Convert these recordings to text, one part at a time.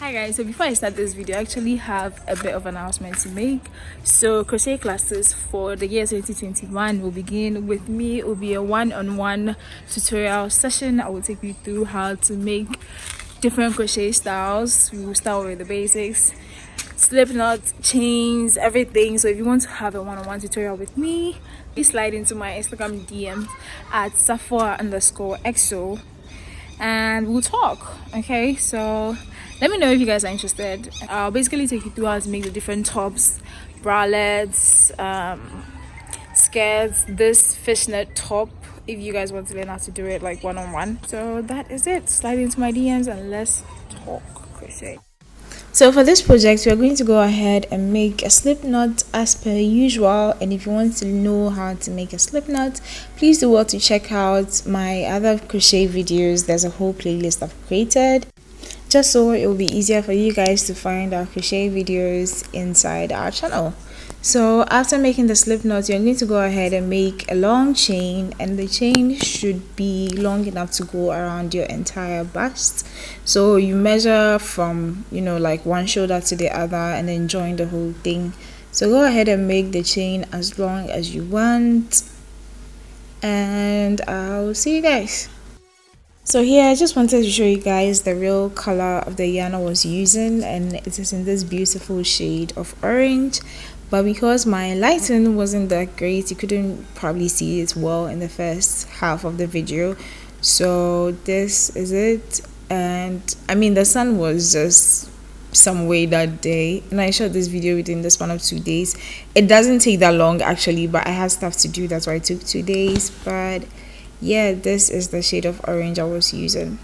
Hi guys, so before I start this video, I actually have a bit of an announcement to make. So crochet classes for the year 2021 will begin with me. It will be a one-on-one tutorial session. I will take you through how to make different crochet styles. We will start with the basics, slip knots, chains, everything. So if you want to have a one-on-one tutorial with me, please slide into my Instagram DMs at Safoa_XO and we'll talk. Okay, so let me know if you guys are interested. I'll basically take you through how to make the different tops, bralettes, skirts, this fishnet top, if you guys want to learn how to do it like one-on-one. So that is it. Slide into my DMs and let's talk crochet. So for this project, we are going to go ahead and make a slip knot as per usual. And if you want to know how to make a slip knot, please do well to check out my other crochet videos. There's a whole playlist I've created, just so it will be easier for you guys to find our crochet videos inside our channel. So after making the slip knot, you're going to go ahead and make a long chain, and the chain should be long enough to go around your entire bust. So you measure from, like one shoulder to the other and then join the whole thing. So go ahead and make the chain as long as you want, and I'll see you guys. So here I just wanted to show you guys the real color of the yarn I was using, and it is in this beautiful shade of orange. But because my lighting wasn't that great, you couldn't probably see it well in the first half of the video. So this is it. And I mean, the sun was just some way that day, and I shot this video within the span of 2 days. It doesn't take that long actually, but I had stuff to do, that's why it took 2 days. But yeah, this is the shade of orange I was using.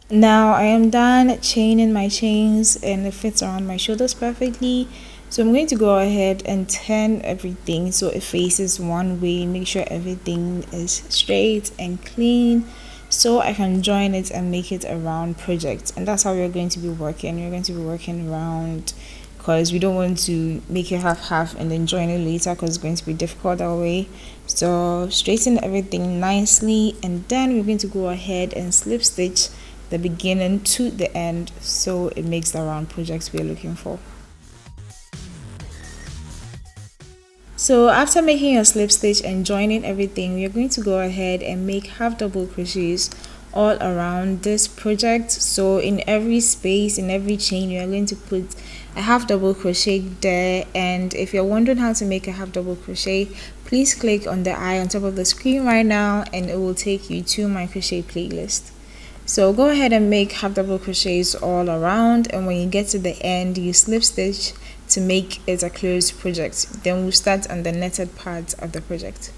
Now I am done chaining my chains, and it fits around my shoulders perfectly. So I'm going to go ahead and turn everything so it faces one way. Make sure everything is straight and clean, so I can join it and make it a round project. And that's how we're going to be working. We're going to be working round, because we don't want to make it half and then join it later, because it's going to be difficult that way. So straighten everything nicely, and then we're going to go ahead and slip stitch the beginning to the end, so it makes the round project we're looking for. So after making your slip stitch and joining everything, we are going to go ahead and make half double crochets all around this project. So in every space, in every chain, you are going to put a half double crochet there. And if you're wondering how to make a half double crochet, please click on the eye on top of the screen right now, and it will take you to my crochet playlist. So go ahead and make half double crochets all around, and when you get to the end, you slip stitch to make it a closed project. Then we'll start on the netted part of the project.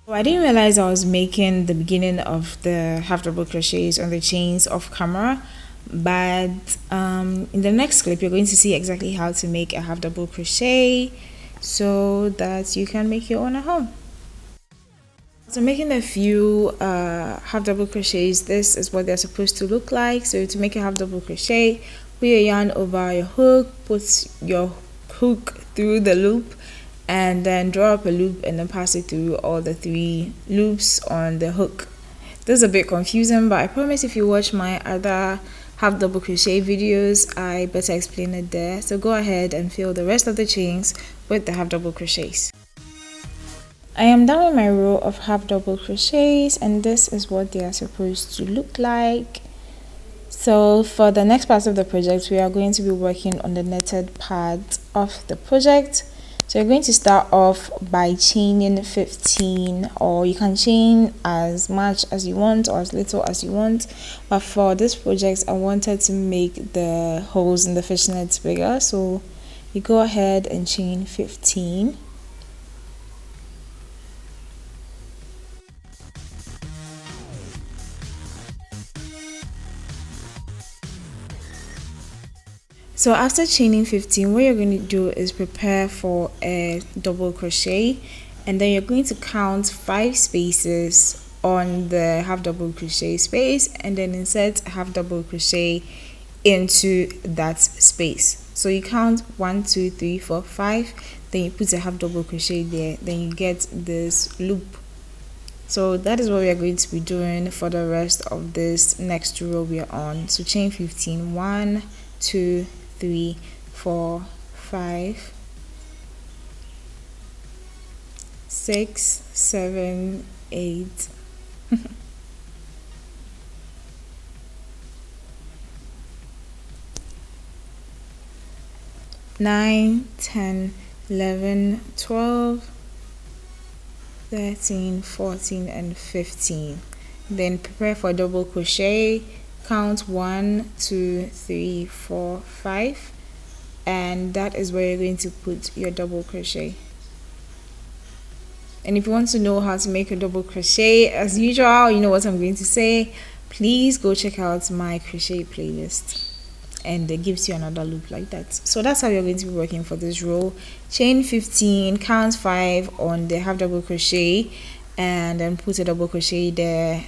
So I didn't realize I was making the beginning of the half double crochets on the chains off camera, but in the next clip you're going to see exactly how to make a half double crochet so that you can make your own at home. So making a few half double crochets, this is what they're supposed to look like. So to make a half double crochet, put your yarn over your hook, put your hook through the loop, and then draw up a loop and then pass it through all the 3 loops on the hook. This is a bit confusing, but I promise if you watch my other half double crochet videos, I better explain it there. So go ahead and fill the rest of the chains with the half double crochets. I am done with my row of half double crochets, and this is what they are supposed to look like. So for the next part of the project, we are going to be working on the netted part of the project. So you're going to start off by chaining 15, or you can chain as much as you want or as little as you want. But for this project, I wanted to make the holes in the fishnets bigger, so you go ahead and chain 15. So after chaining 15, what you're going to do is prepare for a double crochet, and then you're going to count 5 spaces on the half double crochet space, and then insert a half double crochet into that space. So you count 1 2 3 4 5, then you put a half double crochet there, then you get this loop So that is what we are going to be doing for the rest of this next row we are on. So chain 15, 1 2 3 4 5 6 7 8 9 10 11 12 13 14 and 15. Then prepare for double crochet. Count 1 2 3 4 5, and that is where you're going to put your double crochet. And if you want to know how to make a double crochet, as usual, you know what I'm going to say, please go check out my crochet playlist, and it gives you another loop like that. So that's how you're going to be working for this row. Chain 15, count 5 on the half double crochet, and then put a double crochet there.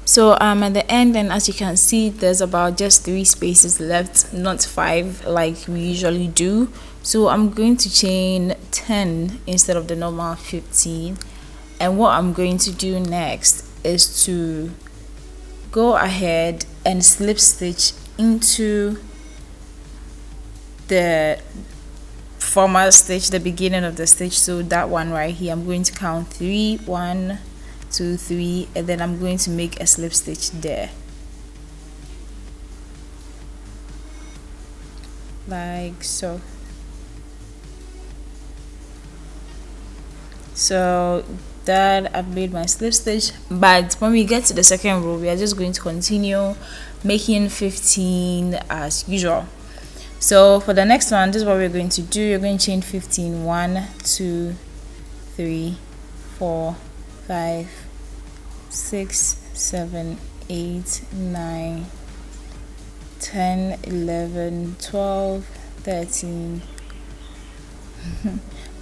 So at the end, and as you can see, there's about just 3 spaces left, not 5 like we usually do. So I'm going to chain 10 instead of the normal 15. And what I'm going to do next is to go ahead and slip stitch into the former stitch, the beginning of the stitch. So that one right here, I'm going to count 3 1 2 3, and then I'm going to make a slip stitch there, like so. So that I've made my slip stitch, but when we get to the second row, we are just going to continue making 15 as usual. So for the next one, this is what we're going to do. You're going to chain 15, 1 2 3 4 5 6 7 8 9 10 11 12 13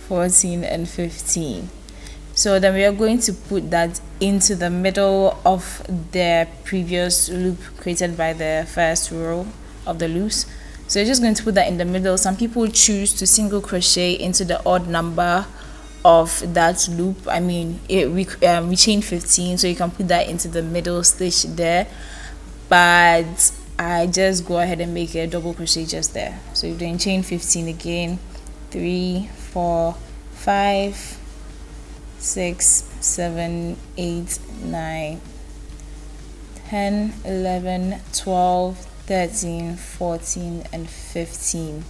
14 and 15. So then we are going to put that into the middle of the previous loop created by the first row of the loops. So you're just going to put that in the middle. Some people choose to single crochet into the odd number of that loop. I mean, we chain 15, so you can put that into the middle stitch there, but I just go ahead and make a double crochet just there. So you're doing chain 15 again, 3 4 5 6 7 8 9 10 11 12 13 14 and 15.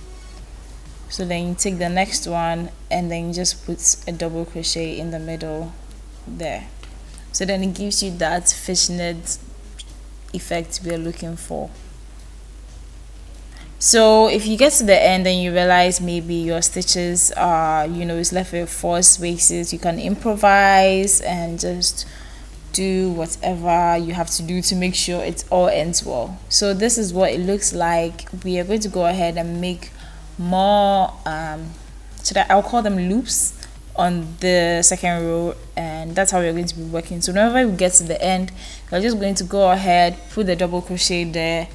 So then you take the next one and then you just put a double crochet in the middle there. So then it gives you that fishnet effect we are looking for. So if you get to the end and you realize maybe your stitches are, it's left with 4 spaces, you can improvise and just do whatever you have to do to make sure it all ends well. So this is what it looks like. We are going to go ahead and make more I'll call them loops on the second row, and that's how we're going to be working. So whenever we get to the end, we're just going to go ahead, put the double crochet there,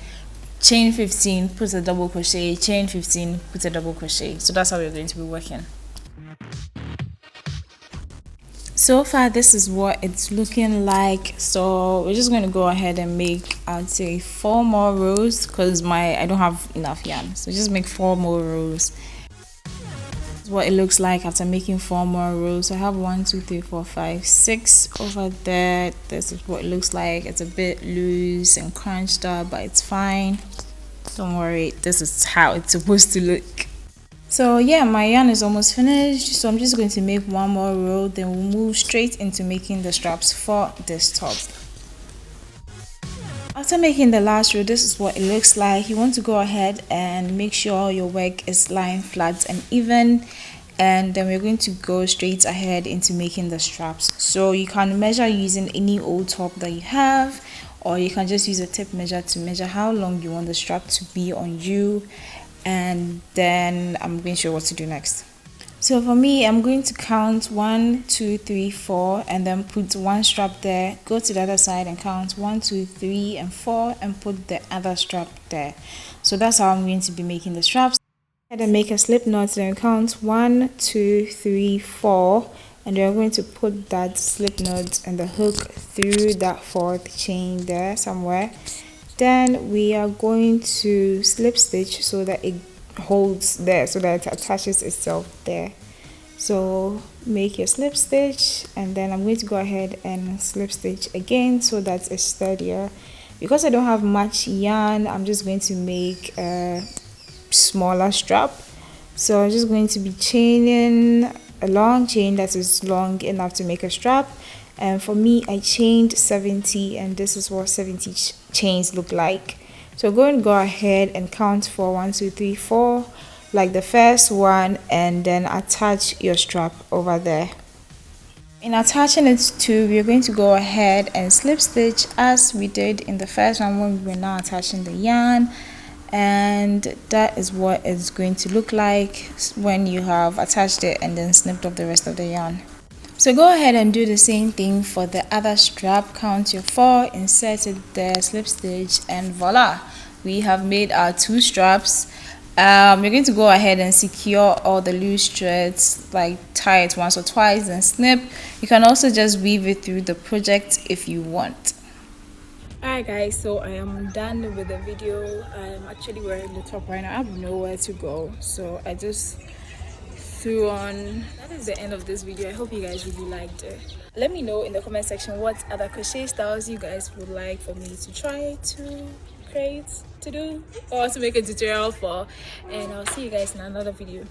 chain 15, put a double crochet, chain 15, put a double crochet. So that's how we're going to be working. So far this is what it's looking like. So we're just going to go ahead and make, I'd say, 4 more rows because I don't have enough yarn. So just make 4 more rows. This is what it looks like after making 4 more rows. So I have 1 2 3 4 5 6 over there. This is what it looks like. It's a bit loose and crunched up, but it's fine. Don't worry, this is how it's supposed to look. So yeah, my yarn is almost finished, so I'm just going to make 1 more row, then we'll move straight into making the straps for this top. After making the last row, this is what it looks like. You want to go ahead and make sure your work is lying flat and even, and then we're going to go straight ahead into making the straps. So you can measure using any old top that you have, or you can just use a tape measure to measure how long you want the strap to be on you. And then I'm going to show you what to do next. So for me, I'm going to count 1, 2, 3, 4, and then put one strap there. Go to the other side and count 1, 2, 3, and 4, and put the other strap there. So that's how I'm going to be making the straps. And then make a slip knot. Then count 1, 2, 3, 4, and you're going to put that slip knot and the hook through that fourth chain there somewhere. Then we are going to slip stitch so that it holds there, so that it attaches itself there. So make your slip stitch, and then I'm going to go ahead and slip stitch again so that it's sturdier. Because I don't have much yarn, I'm just going to make a smaller strap. So I'm just going to be chaining a long chain that is long enough to make a strap. And for me, I chained 70, and this is what 70 chains look like. So go ahead and count for 1, 2, 3, 4, like the first one, and then attach your strap over there. In attaching it to, we're going to go ahead and slip stitch as we did in the first one when we were now attaching the yarn. And that is what it's going to look like when you have attached it and then snipped off the rest of the yarn. So go ahead and do the same thing for the other strap. Count your 4, insert it there, slip stitch, and voila, we have made our 2 straps. You're going to go ahead and secure all the loose threads, like tie it once or twice and snip. You can also just weave it through the project if you want. Alright guys, so I am done with the video. I'm actually wearing the top right now. I have nowhere to go, so I just threw on. That is the end of this video. I hope you guys really liked it. Let me know in the comment section what other crochet styles you guys would like for me to try to create, to do, or to make a tutorial for, and I'll see you guys in another video.